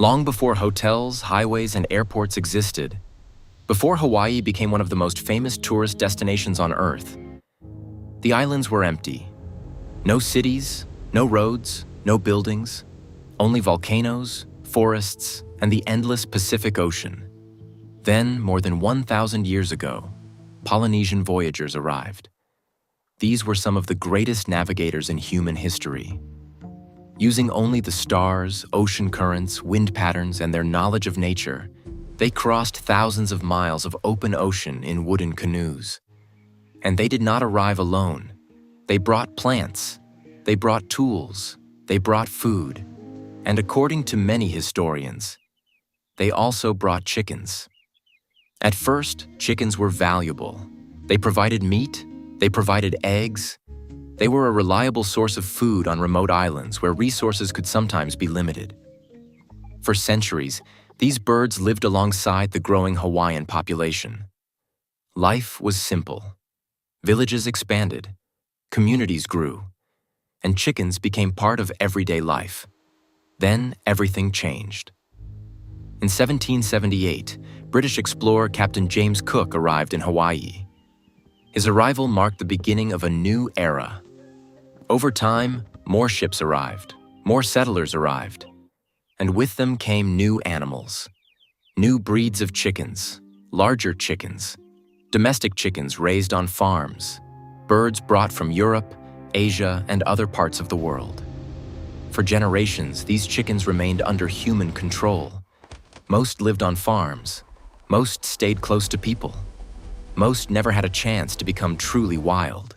Long before hotels, highways, and airports existed, before Hawaii became one of the most famous tourist destinations on Earth, the islands were empty. No cities, no roads, no buildings, only volcanoes, forests, and the endless Pacific Ocean. Then, more than 1,000 years ago, Polynesian voyagers arrived. These were some of the greatest navigators in human history. Using only the stars, ocean currents, wind patterns, and their knowledge of nature, they crossed thousands of miles of open ocean in wooden canoes. And they did not arrive alone. They brought plants, they brought tools, they brought food, and according to many historians, they also brought chickens. At first, chickens were valuable. They provided meat, they provided eggs. They were a reliable source of food on remote islands where resources could sometimes be limited. For centuries, these birds lived alongside the growing Hawaiian population. Life was simple. Villages expanded, communities grew, and chickens became part of everyday life. Then everything changed. In 1778, British explorer Captain James Cook arrived in Hawaii. His arrival marked the beginning of a new era. Over time, more ships arrived, more settlers arrived, and with them came new animals, new breeds of chickens, larger chickens, domestic chickens raised on farms, birds brought from Europe, Asia, and other parts of the world. For generations, these chickens remained under human control. Most lived on farms, most stayed close to people, most never had a chance to become truly wild.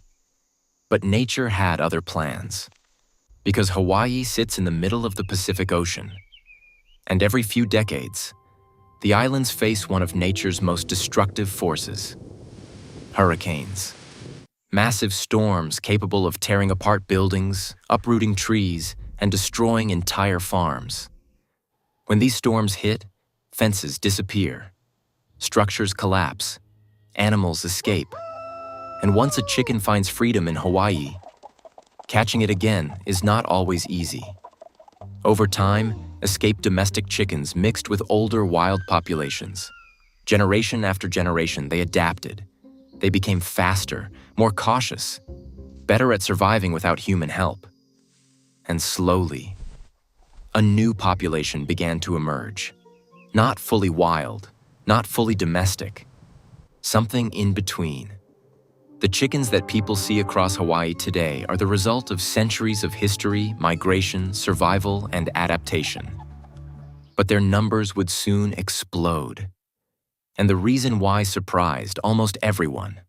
But nature had other plans. Because Hawaii sits in the middle of the Pacific Ocean, and every few decades, the islands face one of nature's most destructive forces: hurricanes. Massive storms capable of tearing apart buildings, uprooting trees, and destroying entire farms. When these storms hit, fences disappear, structures collapse, animals escape. And once a chicken finds freedom in Hawaii, catching it again is not always easy. Over time, escaped domestic chickens mixed with older wild populations. Generation after generation, they adapted. They became faster, more cautious, better at surviving without human help. And slowly, a new population began to emerge. Not fully wild, not fully domestic, something in between. The chickens that people see across Hawaii today are the result of centuries of history, migration, survival, and adaptation. But their numbers would soon explode. And the reason why surprised almost everyone.